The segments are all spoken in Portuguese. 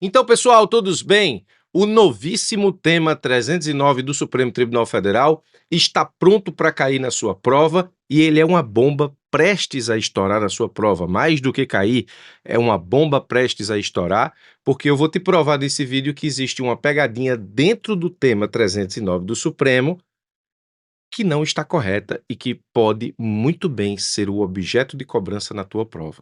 Então, pessoal, todos bem? O novíssimo tema 309 do Supremo Tribunal Federal está pronto para cair na sua prova e ele é uma bomba prestes a estourar na sua prova. Mais do que cair, é uma bomba prestes a estourar, porque eu vou te provar nesse vídeo que existe uma pegadinha dentro do tema 309 do Supremo que não está correta e que pode muito bem ser o objeto de cobrança na tua prova.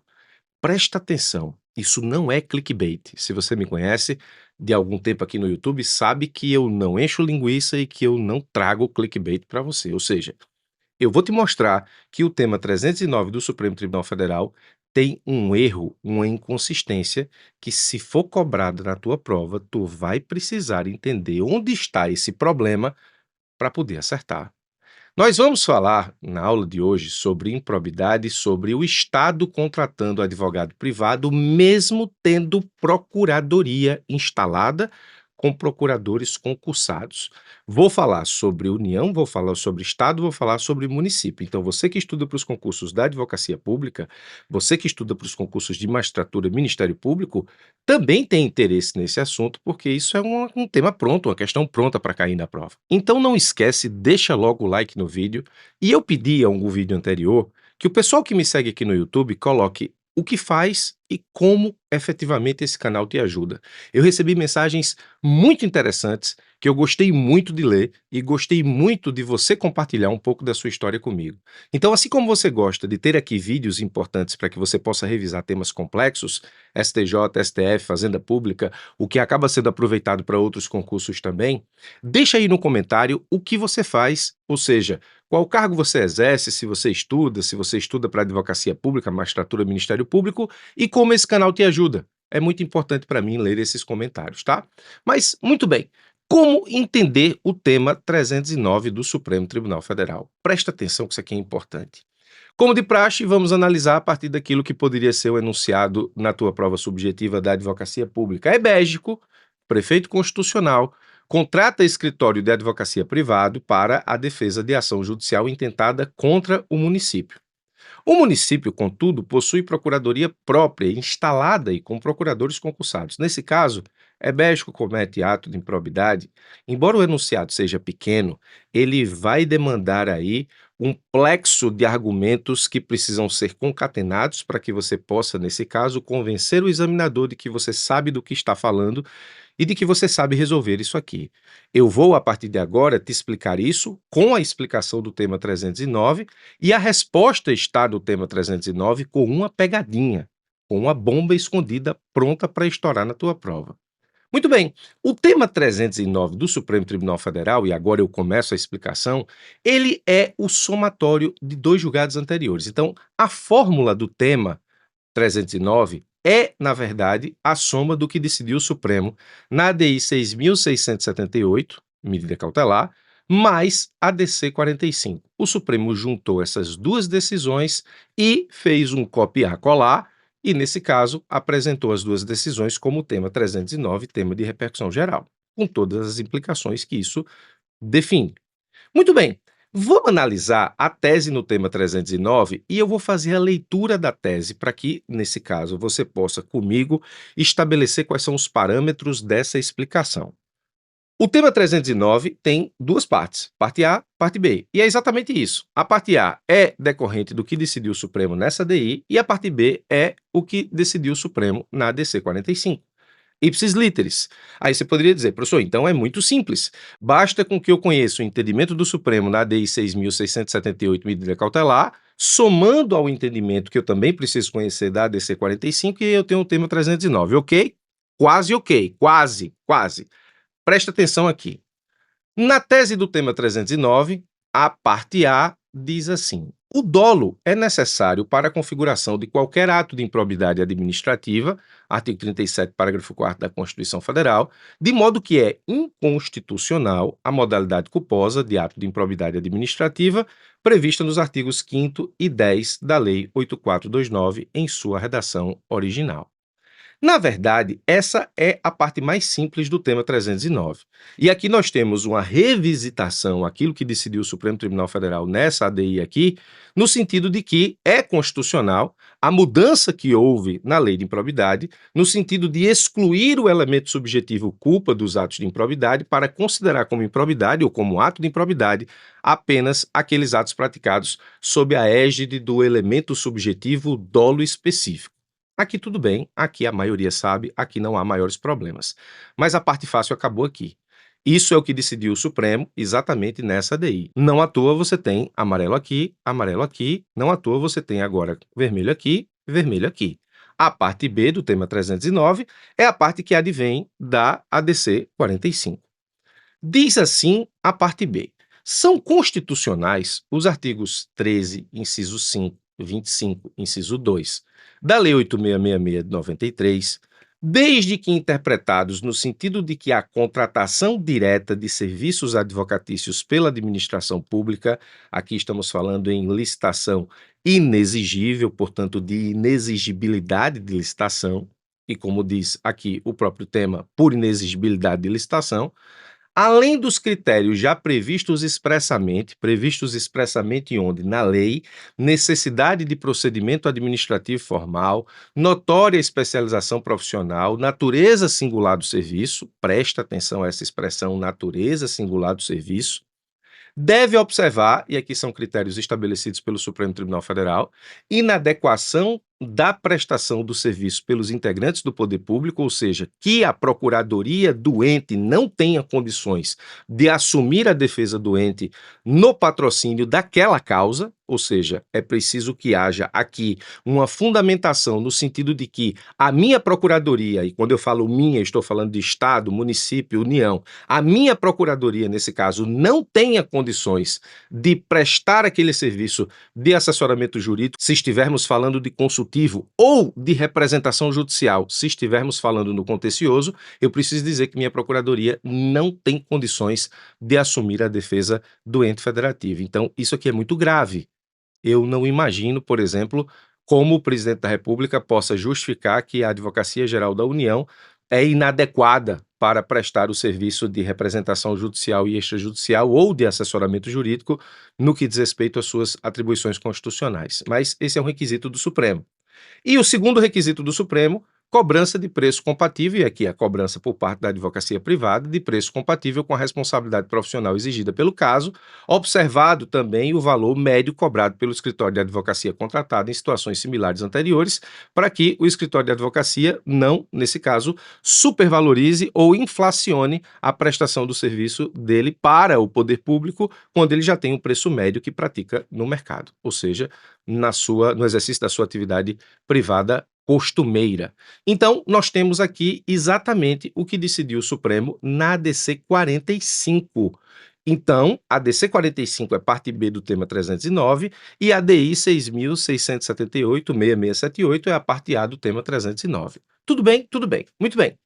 Presta atenção, isso não é clickbait. Se você me conhece de algum tempo aqui no YouTube, sabe que eu não encho linguiça e que eu não trago clickbait para você. Ou seja, eu vou te mostrar que o tema 309 do Supremo Tribunal Federal tem um erro, uma inconsistência, que se for cobrada na tua prova, tu vai precisar entender onde está esse problema para poder acertar. Nós vamos falar na aula de hoje sobre improbidade, sobre o Estado contratando advogado privado, mesmo tendo procuradoria instalada com procuradores concursados. Vou falar sobre União, vou falar sobre Estado, vou falar sobre município. Então, você que estuda para os concursos da advocacia pública, você que estuda para os concursos de magistratura e Ministério Público, também tem interesse nesse assunto, porque isso é um tema pronto, uma questão pronta para cair na prova. Então não esquece, deixa logo o like no vídeo. E eu pedi em algum vídeo anterior que o pessoal que me segue aqui no YouTube coloque o que faz e como efetivamente esse canal te ajuda. Eu recebi mensagens muito interessantes que eu gostei muito de ler e gostei muito de você compartilhar um pouco da sua história comigo. Então, assim como você gosta de ter aqui vídeos importantes para que você possa revisar temas complexos, STJ, STF, Fazenda Pública, o que acaba sendo aproveitado para outros concursos também, deixa aí no comentário o que você faz, ou seja, qual cargo você exerce, se você estuda para advocacia pública, magistratura, Ministério Público, e como esse canal te ajuda. É muito importante para mim ler esses comentários, tá? Mas, muito bem. Como entender o tema 309 do Supremo Tribunal Federal? Presta atenção que isso aqui é importante. Como de praxe, vamos analisar a partir daquilo que poderia ser o enunciado na tua prova subjetiva da advocacia pública. Ebérgico, prefeito constitucional, contrata escritório de advocacia privado para a defesa de ação judicial intentada contra o município. O município, contudo, possui procuradoria própria, instalada e com procuradores concursados. Nesse caso, Ebérgico comete ato de improbidade. Embora o enunciado seja pequeno, ele vai demandar aí um plexo de argumentos que precisam ser concatenados para que você possa, nesse caso, convencer o examinador de que você sabe do que está falando e de que você sabe resolver isso aqui. Eu vou, a partir de agora, te explicar isso com a explicação do tema 309 e a resposta está no tema 309 com uma pegadinha, com uma bomba escondida pronta para estourar na tua prova. Muito bem, o tema 309 do Supremo Tribunal Federal, e agora eu começo a explicação, ele é o somatório de dois julgados anteriores. Então, a fórmula do tema 309 é, na verdade, a soma do que decidiu o Supremo na ADI 6.678, medida cautelar, mais a DC 45. O Supremo juntou essas duas decisões e fez um copiar-colar e, nesse caso, apresentou as duas decisões como tema 309, tema de repercussão geral, com todas as implicações que isso define. Muito bem, vamos analisar a tese no tema 309 e eu vou fazer a leitura da tese para que, nesse caso, você possa, comigo, estabelecer quais são os parâmetros dessa explicação. O tema 309 tem duas partes, parte A, parte B, e é exatamente isso. A parte A é decorrente do que decidiu o Supremo nessa DI e a parte B é o que decidiu o Supremo na DC 45. Ipsis literis. Aí você poderia dizer, professor, então é muito simples. Basta com que eu conheça o entendimento do Supremo na ADI 6.678, medida cautelar, somando ao entendimento que eu também preciso conhecer da ADC 45 e eu tenho o tema 309, ok? Quase ok, quase, quase. Presta atenção aqui. Na tese do tema 309, a parte A diz assim: o dolo é necessário para a configuração de qualquer ato de improbidade administrativa, artigo 37, parágrafo 4º da Constituição Federal, de modo que é inconstitucional a modalidade culposa de ato de improbidade administrativa prevista nos artigos 5º e 10 da Lei 8429 em sua redação original. Na verdade, essa é a parte mais simples do tema 309. E aqui nós temos uma revisitação, aquilo que decidiu o Supremo Tribunal Federal nessa ADI aqui, no sentido de que é constitucional a mudança que houve na lei de improbidade, no sentido de excluir o elemento subjetivo culpa dos atos de improbidade para considerar como improbidade ou como ato de improbidade apenas aqueles atos praticados sob a égide do elemento subjetivo dolo específico. Aqui tudo bem, aqui a maioria sabe, aqui não há maiores problemas. Mas a parte fácil acabou aqui. Isso é o que decidiu o Supremo exatamente nessa ADI. Não à toa você tem amarelo aqui, não à toa você tem agora vermelho aqui, vermelho aqui. A parte B do tema 309 é a parte que advém da ADC 45. Diz assim a parte B. São constitucionais os artigos 13, inciso 5, 25, inciso 2, da Lei 8666 de 93, desde que interpretados no sentido de que a contratação direta de serviços advocatícios pela administração pública, aqui estamos falando em licitação inexigível, portanto, de inexigibilidade de licitação, e como diz aqui o próprio tema, por inexigibilidade de licitação, além dos critérios já previstos expressamente onde? Na lei, necessidade de procedimento administrativo formal, notória especialização profissional, natureza singular do serviço, presta atenção a essa expressão, natureza singular do serviço, deve observar, e aqui são critérios estabelecidos pelo Supremo Tribunal Federal, inadequação da prestação do serviço pelos integrantes do poder público, ou seja, que a procuradoria do ente não tenha condições de assumir a defesa do ente no patrocínio daquela causa, ou seja, é preciso que haja aqui uma fundamentação no sentido de que a minha procuradoria, e quando eu falo minha, estou falando de Estado, município, União, a minha procuradoria, nesse caso, não tenha condições de prestar aquele serviço de assessoramento jurídico, se estivermos falando de consultivo ou de representação judicial, se estivermos falando no contencioso, eu preciso dizer que minha procuradoria não tem condições de assumir a defesa do ente federativo. Então, isso aqui é muito grave. Eu não imagino, por exemplo, como o presidente da República possa justificar que a Advocacia Geral da União é inadequada para prestar o serviço de representação judicial e extrajudicial ou de assessoramento jurídico no que diz respeito às suas atribuições constitucionais. Mas esse é um requisito do Supremo. E o segundo requisito do Supremo, cobrança de preço compatível, e aqui a cobrança por parte da advocacia privada de preço compatível com a responsabilidade profissional exigida pelo caso, observado também o valor médio cobrado pelo escritório de advocacia contratado em situações similares anteriores, para que o escritório de advocacia não, nesse caso, supervalorize ou inflacione a prestação do serviço dele para o poder público, quando ele já tem um preço médio que pratica no mercado, ou seja, no exercício da sua atividade privada costumeira. Então, nós temos aqui exatamente o que decidiu o Supremo na ADC 45. Então, a ADC 45 é parte B do tema 309 e a ADI 6.678-6678 é a parte A do tema 309. Tudo bem? Tudo bem. Muito bem.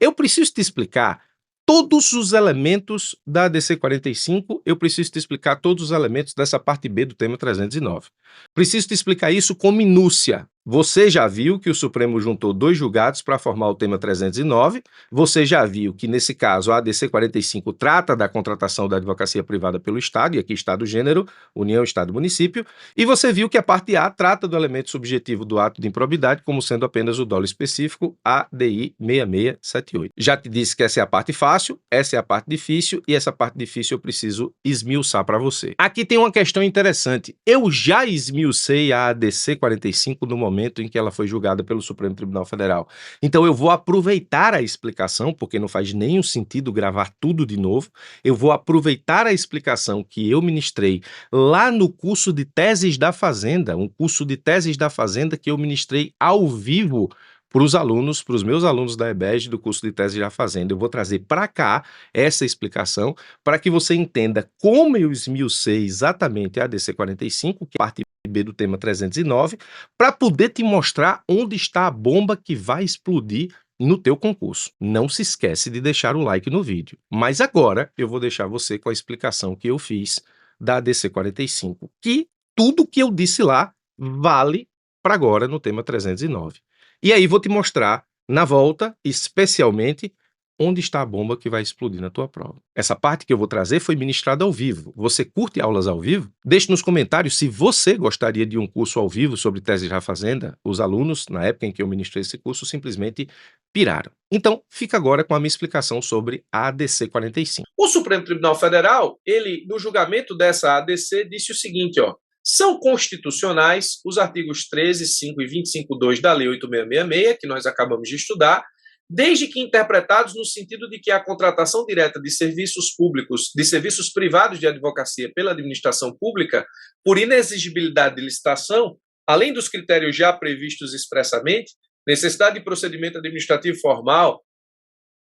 Eu preciso te explicar todos os elementos da ADC 45, eu preciso te explicar todos os elementos dessa parte B do tema 309. Preciso te explicar isso com minúcia. Você já viu que o Supremo juntou dois julgados para formar o tema 309, você já viu que, nesse caso, a ADC 45 trata da contratação da advocacia privada pelo Estado, e aqui Estado gênero, União, Estado, município, e você viu que a parte A trata do elemento subjetivo do ato de improbidade como sendo apenas o dolo específico, ADI 6678. Já te disse que essa é a parte fácil, essa é a parte difícil, e essa parte difícil eu preciso esmiuçar para você. Aqui tem uma questão interessante. Eu já esmiucei a ADC 45 no momento em que ela foi julgada pelo Supremo Tribunal Federal. Então eu vou aproveitar a explicação, porque não faz nenhum sentido gravar tudo de novo, eu vou aproveitar a explicação que eu ministrei lá no curso de teses da Fazenda, um curso de teses da Fazenda que eu ministrei ao vivo para os alunos, para os meus alunos da EBEG do curso de tese da Fazenda. Eu vou trazer para cá essa explicação para que você entenda como eu esmiucei exatamente a ADC 45, que é a parte B do tema 309, para poder te mostrar onde está a bomba que vai explodir no teu concurso. Não se esquece de deixar o like no vídeo. Mas agora eu vou deixar você com a explicação que eu fiz da ADC 45, que tudo que eu disse lá vale para agora no tema 309. E aí vou te mostrar Na volta, especialmente, onde está a bomba que vai explodir na tua prova. Essa parte que eu vou trazer foi ministrada ao vivo. Você curte aulas ao vivo? Deixe nos comentários se você gostaria de um curso ao vivo sobre tese de fazenda. Os alunos, na época em que eu ministrei esse curso, simplesmente piraram. Então, fica agora com a minha explicação sobre a ADC 45. O Supremo Tribunal Federal, ele, no julgamento dessa ADC, disse o seguinte, são constitucionais os artigos 13, 5 e 25.2 da Lei 8.666, que nós acabamos de estudar, desde que interpretados no sentido de que a contratação direta de serviços públicos, de serviços privados de advocacia pela administração pública, por inexigibilidade de licitação, além dos critérios já previstos expressamente, necessidade de procedimento administrativo formal,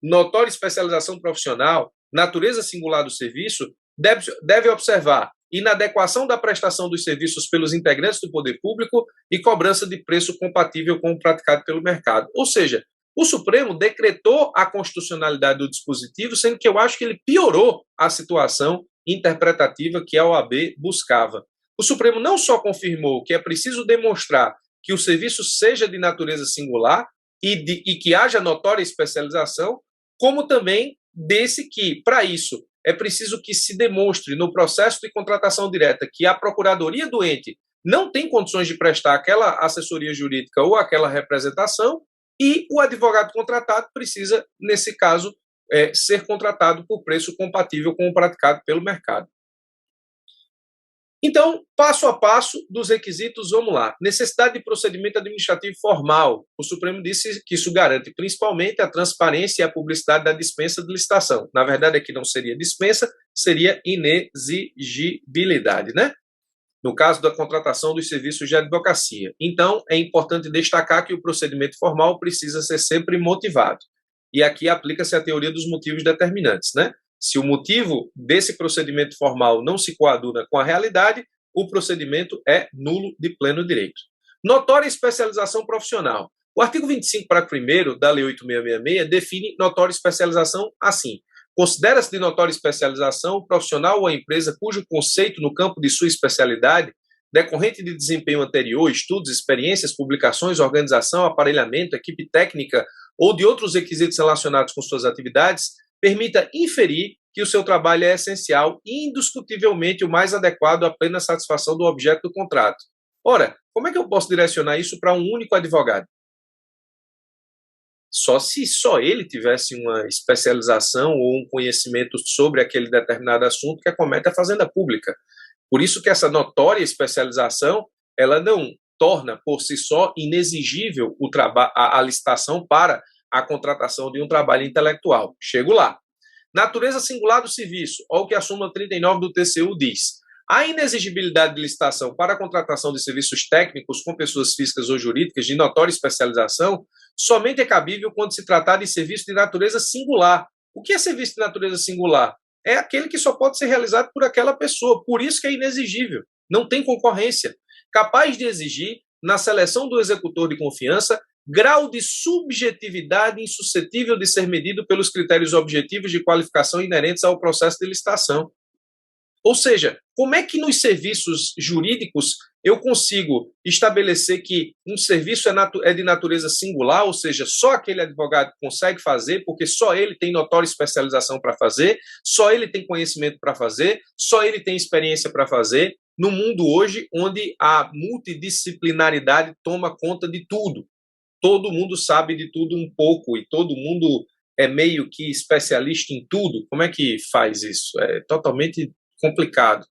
notória especialização profissional, natureza singular do serviço, deve observar inadequação da prestação dos serviços pelos integrantes do poder público e cobrança de preço compatível com o praticado pelo mercado. Ou seja, o Supremo decretou a constitucionalidade do dispositivo, sendo que eu acho que ele piorou a situação interpretativa que a OAB buscava. O Supremo não só confirmou que é preciso demonstrar que o serviço seja de natureza singular e que haja notória especialização, como também disse que, para isso, é preciso que se demonstre no processo de contratação direta que a procuradoria do ente não tem condições de prestar aquela assessoria jurídica ou aquela representação, e o advogado contratado precisa, nesse caso, ser contratado por preço compatível com o praticado pelo mercado. Então, passo a passo dos requisitos, vamos lá. Necessidade de procedimento administrativo formal. O Supremo disse que isso garante principalmente a transparência e a publicidade da dispensa de licitação. Na verdade, aqui não seria dispensa, seria inexigibilidade, né? No caso da contratação dos serviços de advocacia. Então, é importante destacar que o procedimento formal precisa ser sempre motivado. E aqui aplica-se a teoria dos motivos determinantes, né? Se o motivo desse procedimento formal não se coaduna com a realidade, o procedimento é nulo de pleno direito. Notória especialização profissional. O artigo 25, parágrafo 1º da Lei 8.666 define notória especialização assim: considera-se de notória especialização o profissional ou a empresa cujo conceito no campo de sua especialidade, decorrente de desempenho anterior, estudos, experiências, publicações, organização, aparelhamento, equipe técnica ou de outros requisitos relacionados com suas atividades, permita inferir que o seu trabalho é essencial e indiscutivelmente o mais adequado à plena satisfação do objeto do contrato. Ora, como é que eu posso direcionar isso para um único advogado? Só se só ele tivesse uma especialização ou um conhecimento sobre aquele determinado assunto que acomete a fazenda pública. Por isso que essa notória especialização, ela não torna por si só inexigível a licitação para a contratação de um trabalho intelectual. Chego lá. Natureza singular do serviço, olha o que a súmula 39 do TCU diz. A inexigibilidade de licitação para a contratação de serviços técnicos com pessoas físicas ou jurídicas de notória especialização somente é cabível quando se tratar de serviço de natureza singular. O que é serviço de natureza singular? É aquele que só pode ser realizado por aquela pessoa, por isso que é inexigível. Não tem concorrência. Capaz de exigir, na seleção do executor de confiança, grau de subjetividade insuscetível de ser medido pelos critérios objetivos de qualificação inerentes ao processo de licitação. Ou seja, como é que nos serviços jurídicos eu consigo estabelecer que um serviço é de natureza singular, ou seja, só aquele advogado consegue fazer, porque só ele tem notória especialização para fazer, só ele tem conhecimento para fazer, só ele tem experiência para fazer, no mundo hoje onde a multidisciplinaridade toma conta de tudo. Todo mundo sabe de tudo um pouco e todo mundo é meio que especialista em tudo. Como é que faz isso? É totalmente complicado.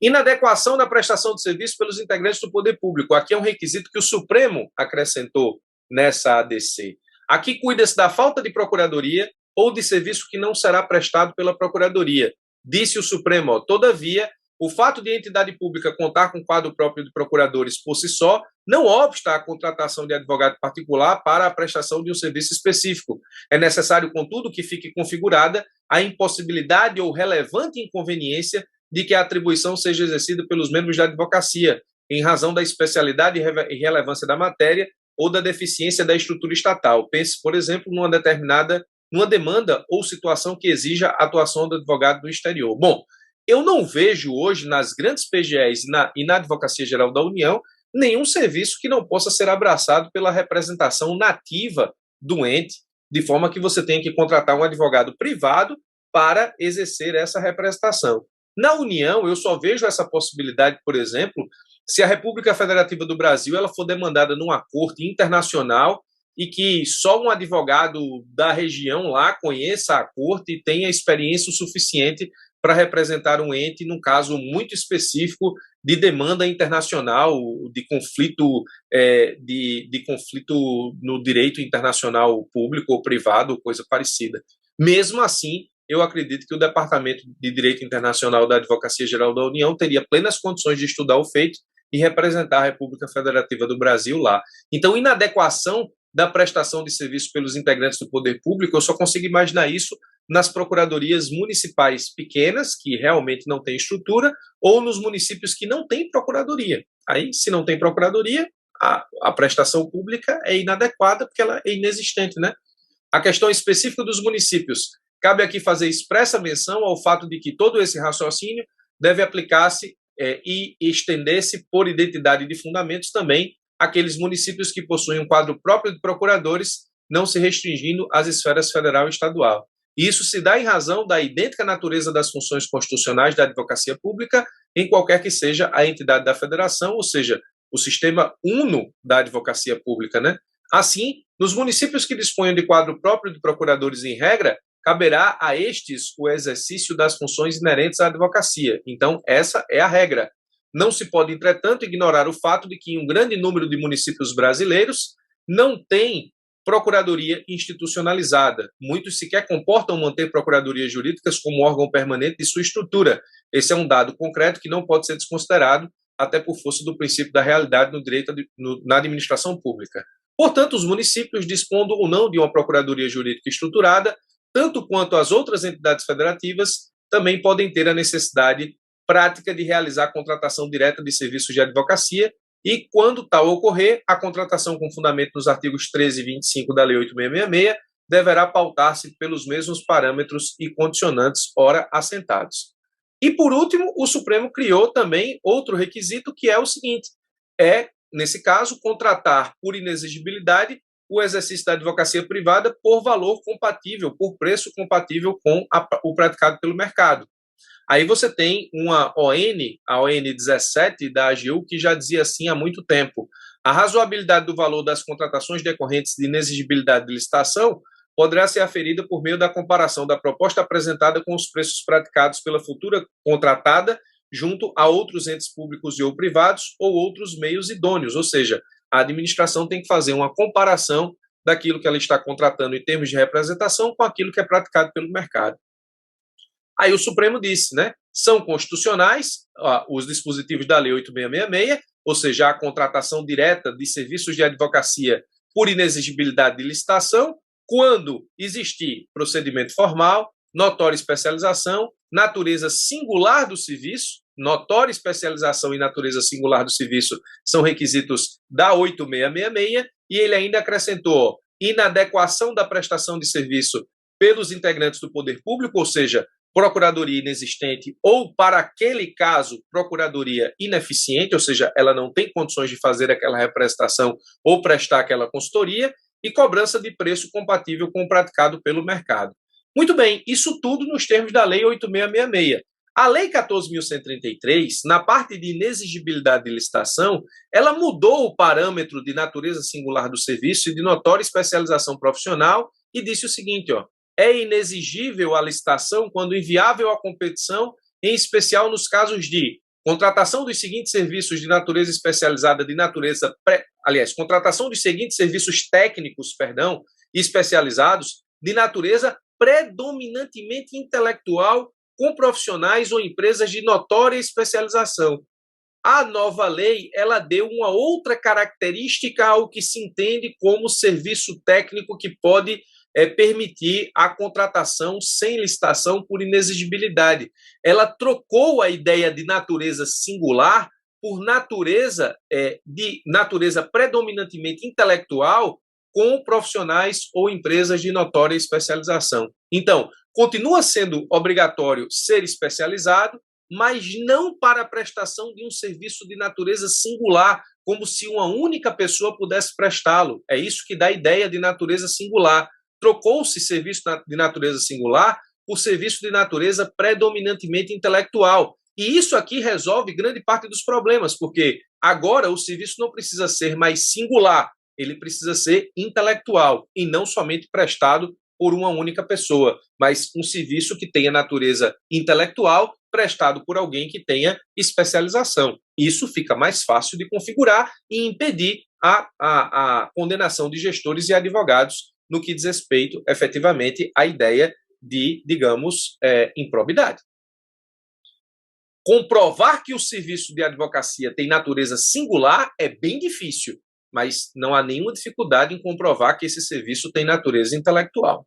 Inadequação da prestação de serviço pelos integrantes do poder público. Aqui é um requisito que o Supremo acrescentou nessa ADC. Aqui cuida-se da falta de procuradoria ou de serviço que não será prestado pela procuradoria. Disse o Supremo, todavia, o fato de a entidade pública contar com quadro próprio de procuradores por si só não obsta à contratação de advogado particular para a prestação de um serviço específico. É necessário, contudo, que fique configurada a impossibilidade ou relevante inconveniência de que a atribuição seja exercida pelos membros da advocacia, em razão da especialidade e relevância da matéria ou da deficiência da estrutura estatal. Pense, por exemplo, numa demanda ou situação que exija a atuação do advogado no exterior. Bom, eu não vejo hoje nas grandes PGEs e na Advocacia Geral da União nenhum serviço que não possa ser abraçado pela representação nativa do ente, de forma que você tenha que contratar um advogado privado para exercer essa representação. Na União, eu só vejo essa possibilidade, por exemplo, se a República Federativa do Brasil ela for demandada numa corte internacional e que só um advogado da região lá conheça a corte e tenha experiência o suficiente para representar um ente num caso muito específico de demanda internacional, de conflito, de conflito no direito internacional público ou privado, ou coisa parecida. Mesmo assim, eu acredito que o Departamento de Direito Internacional da Advocacia Geral da União teria plenas condições de estudar o feito e representar a República Federativa do Brasil lá. Então, inadequação da prestação de serviço pelos integrantes do poder público, eu só consigo imaginar isso nas procuradorias municipais pequenas, que realmente não têm estrutura, ou nos municípios que não têm procuradoria. Aí, se não tem procuradoria, a prestação pública é inadequada, porque ela é inexistente, né? A questão específica dos municípios, cabe aqui fazer expressa menção ao fato de que todo esse raciocínio deve aplicar-se e estender-se por identidade de fundamentos também àqueles municípios que possuem um quadro próprio de procuradores, não se restringindo às esferas federal e estadual. Isso se dá em razão da idêntica natureza das funções constitucionais da advocacia pública em qualquer que seja a entidade da federação, ou seja, o sistema uno da advocacia pública, né? Assim, nos municípios que disponham de quadro próprio de procuradores em regra, caberá a estes o exercício das funções inerentes à advocacia. Então, essa é a regra. Não se pode, entretanto, ignorar o fato de que um grande número de municípios brasileiros não tem procuradoria institucionalizada. Muitos sequer comportam manter procuradorias jurídicas como órgão permanente de sua estrutura. Esse é um dado concreto que não pode ser desconsiderado, até por força do princípio da realidade no direito na administração pública. Portanto, os municípios, dispondo ou não de uma procuradoria jurídica estruturada, tanto quanto as outras entidades federativas, também podem ter a necessidade prática de realizar a contratação direta de serviços de advocacia e, quando tal ocorrer, a contratação com fundamento nos artigos 13 e 25 da Lei 8.666 deverá pautar-se pelos mesmos parâmetros e condicionantes ora assentados. E, por último, o Supremo criou também outro requisito, que é o seguinte, nesse caso, contratar por inexigibilidade o exercício da advocacia privada por valor compatível, por preço compatível com o praticado pelo mercado. Aí você tem uma ON, a ON 17 da AGU, que já dizia assim há muito tempo. A razoabilidade do valor das contratações decorrentes de inexigibilidade de licitação poderá ser aferida por meio da comparação da proposta apresentada com os preços praticados pela futura contratada junto a outros entes públicos e ou privados ou outros meios idôneos, ou seja, a administração tem que fazer uma comparação daquilo que ela está contratando em termos de representação com aquilo que é praticado pelo mercado. Aí o Supremo disse, né, são constitucionais os dispositivos da Lei 8.666, ou seja, a contratação direta de serviços de advocacia por inexigibilidade de licitação, quando existir procedimento formal, notória especialização, natureza singular do serviço, notória especialização e natureza singular do serviço são requisitos da 8.666, e ele ainda acrescentou inadequação da prestação de serviço pelos integrantes do poder público, ou seja, procuradoria inexistente ou, para aquele caso, procuradoria ineficiente, ou seja, ela não tem condições de fazer aquela representação ou prestar aquela consultoria, e cobrança de preço compatível com o praticado pelo mercado. Muito bem, isso tudo nos termos da Lei 8.666. A Lei 14.133, na parte de inexigibilidade de licitação, ela mudou o parâmetro de natureza singular do serviço e de notória especialização profissional e disse o seguinte, é inexigível a licitação quando inviável a competição, em especial nos casos de contratação dos seguintes serviços de natureza especializada, contratação dos seguintes serviços técnicos, especializados, de natureza predominantemente intelectual, com profissionais ou empresas de notória especialização. A nova lei, ela deu uma outra característica ao que se entende como serviço técnico que pode permitir a contratação sem licitação por inexigibilidade. Ela trocou a ideia de natureza singular por natureza predominantemente intelectual com profissionais ou empresas de notória especialização. Então, continua sendo obrigatório ser especializado, mas não para a prestação de um serviço de natureza singular, como se uma única pessoa pudesse prestá-lo. É isso que dá a ideia de natureza singular. Trocou-se serviço de natureza singular por serviço de natureza predominantemente intelectual. E isso aqui resolve grande parte dos problemas, porque agora o serviço não precisa ser mais singular, ele precisa ser intelectual e não somente prestado por uma única pessoa, mas um serviço que tenha natureza intelectual prestado por alguém que tenha especialização. Isso fica mais fácil de configurar e impedir a condenação de gestores e advogados no que diz respeito, efetivamente, à ideia de, digamos, improbidade. Comprovar que o serviço de advocacia tem natureza singular é bem difícil, mas não há nenhuma dificuldade em comprovar que esse serviço tem natureza intelectual.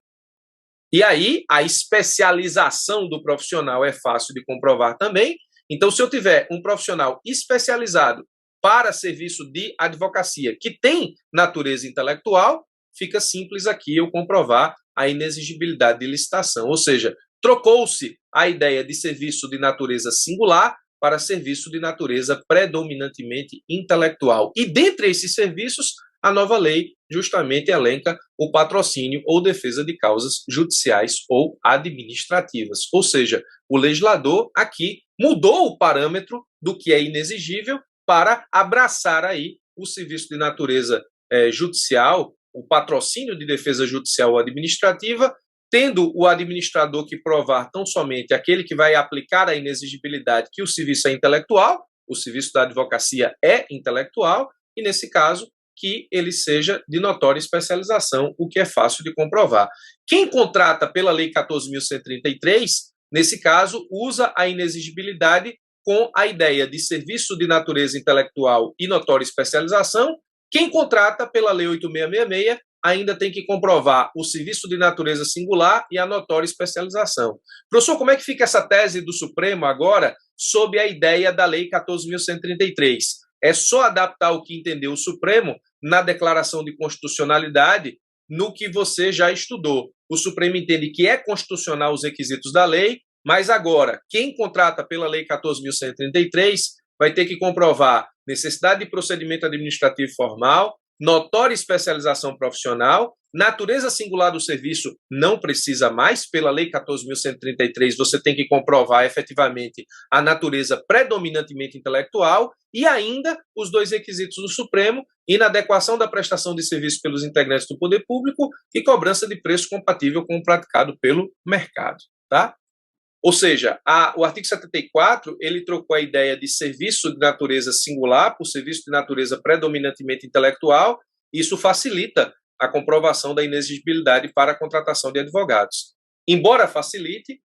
E aí, a especialização do profissional é fácil de comprovar também. Então, se eu tiver um profissional especializado para serviço de advocacia que tem natureza intelectual, fica simples aqui eu comprovar a inexigibilidade de licitação. Ou seja, trocou-se a ideia de serviço de natureza singular para serviço de natureza predominantemente intelectual. E dentre esses serviços, a nova lei justamente elenca o patrocínio ou defesa de causas judiciais ou administrativas. Ou seja, o legislador aqui mudou o parâmetro do que é inexigível para abraçar aí o serviço de natureza judicial, o patrocínio de defesa judicial ou administrativa, tendo o administrador que provar tão somente aquele que vai aplicar a inexigibilidade que o serviço é intelectual, o serviço da advocacia é intelectual, e nesse caso, que ele seja de notória especialização, o que é fácil de comprovar. Quem contrata pela Lei 14.133, nesse caso, usa a inexigibilidade com a ideia de serviço de natureza intelectual e notória especialização. Quem contrata pela Lei 8.666 ainda tem que comprovar o serviço de natureza singular e a notória especialização. Professor, como é que fica essa tese do Supremo agora sob a ideia da Lei 14.133? É só adaptar o que entendeu o Supremo na declaração de constitucionalidade no que você já estudou. O Supremo entende que é constitucional os requisitos da lei, mas agora, quem contrata pela Lei 14.133 vai ter que comprovar necessidade de procedimento administrativo formal, notória especialização profissional, natureza singular do serviço não precisa mais, pela Lei 14.133 você tem que comprovar efetivamente a natureza predominantemente intelectual e ainda os dois requisitos do Supremo, inadequação da prestação de serviço pelos integrantes do poder público e cobrança de preço compatível com o praticado pelo mercado, tá? Ou seja, o artigo 74, ele trocou a ideia de serviço de natureza singular por serviço de natureza predominantemente intelectual. Isso facilita a comprovação da inexigibilidade para a contratação de advogados. Embora facilite,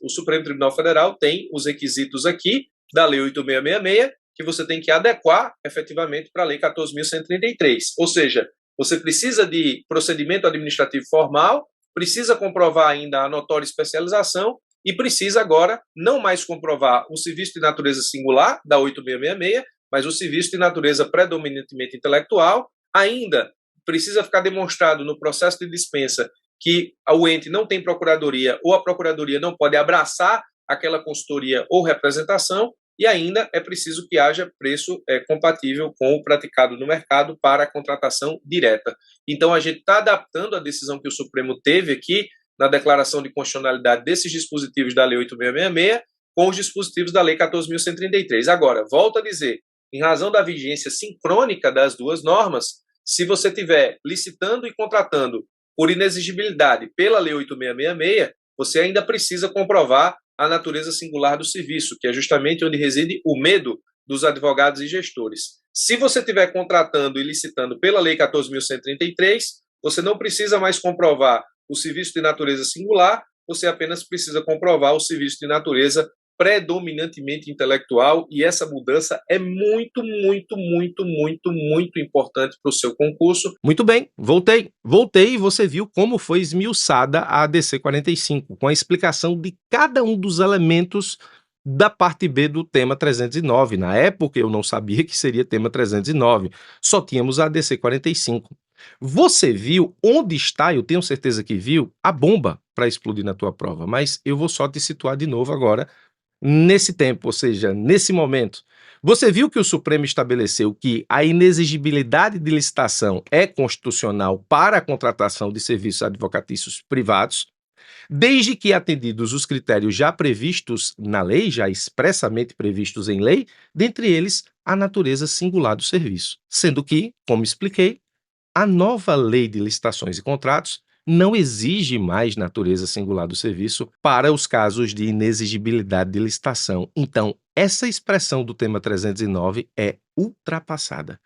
o Supremo Tribunal Federal tem os requisitos aqui da Lei 8.666, que você tem que adequar efetivamente para a Lei 14.133. Ou seja, você precisa de procedimento administrativo formal, precisa comprovar ainda a notória especialização e precisa agora não mais comprovar o serviço de natureza singular da 8.666, mas o serviço de natureza predominantemente intelectual. Ainda precisa ficar demonstrado no processo de dispensa que o ente não tem procuradoria ou a procuradoria não pode abraçar aquela consultoria ou representação, e ainda é preciso que haja preço compatível com o praticado no mercado para a contratação direta. Então, a gente está adaptando a decisão que o Supremo teve aqui na declaração de constitucionalidade desses dispositivos da Lei 8.666 com os dispositivos da Lei 14.133. Agora, volto a dizer, em razão da vigência sincrônica das duas normas, se você estiver licitando e contratando por inexigibilidade pela Lei 8.666, você ainda precisa comprovar a natureza singular do serviço, que é justamente onde reside o medo dos advogados e gestores. Se você estiver contratando e licitando pela Lei 14.133, você não precisa mais comprovar o serviço de natureza singular, você apenas precisa comprovar o serviço de natureza predominantemente intelectual, e essa mudança é muito, muito, muito, muito, muito importante para o seu concurso. Muito bem, voltei e você viu como foi esmiuçada a ADC 45, com a explicação de cada um dos elementos da parte B do tema 309. Na época eu não sabia que seria tema 309, só tínhamos a ADC 45. Você viu onde está, eu tenho certeza que viu, a bomba para explodir na tua prova, mas eu vou só te situar de novo agora, nesse tempo, ou seja, nesse momento. Você viu que o Supremo estabeleceu que a inexigibilidade de licitação é constitucional para a contratação de serviços advocatícios privados, desde que atendidos os critérios já previstos na lei, já expressamente previstos em lei, dentre eles a natureza singular do serviço. Sendo que, como expliquei, a nova lei de licitações e contratos não exige mais natureza singular do serviço para os casos de inexigibilidade de licitação. Então, essa expressão do tema 309 é ultrapassada.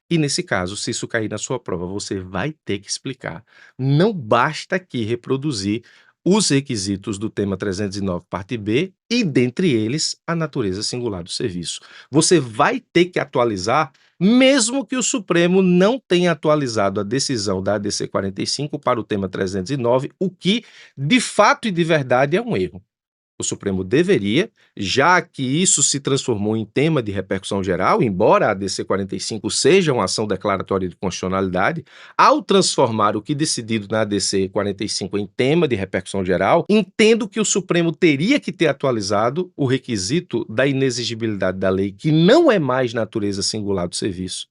E nesse caso, se isso cair na sua prova, você vai ter que explicar. Não basta aqui reproduzir os requisitos do tema 309, parte B, e dentre eles, a natureza singular do serviço. Você vai ter que atualizar, mesmo que o Supremo não tenha atualizado a decisão da ADC 45 para o tema 309, o que, de fato e de verdade, é um erro. O Supremo deveria, já que isso se transformou em tema de repercussão geral, embora a ADC 45 seja uma ação declaratória de constitucionalidade, ao transformar o que decidido na ADC 45 em tema de repercussão geral, entendo que o Supremo teria que ter atualizado o requisito da inexigibilidade da lei, que não é mais natureza singular do serviço.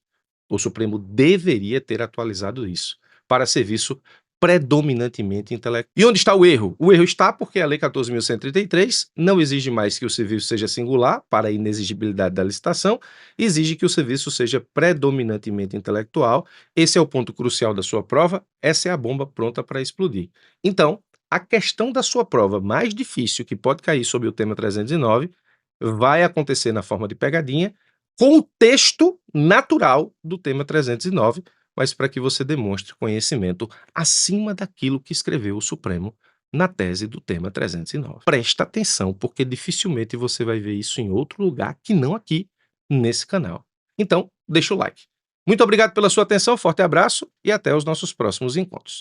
O Supremo deveria ter atualizado isso para serviço predominantemente intelectual. E onde está o erro? O erro está porque a Lei 14.133 não exige mais que o serviço seja singular para a inexigibilidade da licitação, exige que o serviço seja predominantemente intelectual. Esse é o ponto crucial da sua prova, essa é a bomba pronta para explodir. Então, a questão da sua prova mais difícil, que pode cair sobre o tema 309, vai acontecer na forma de pegadinha, com o texto natural do tema 309, mas para que você demonstre conhecimento acima daquilo que escreveu o Supremo na tese do tema 309. Presta atenção, porque dificilmente você vai ver isso em outro lugar que não aqui, nesse canal. Então, deixa o like. Muito obrigado pela sua atenção, forte abraço e até os nossos próximos encontros.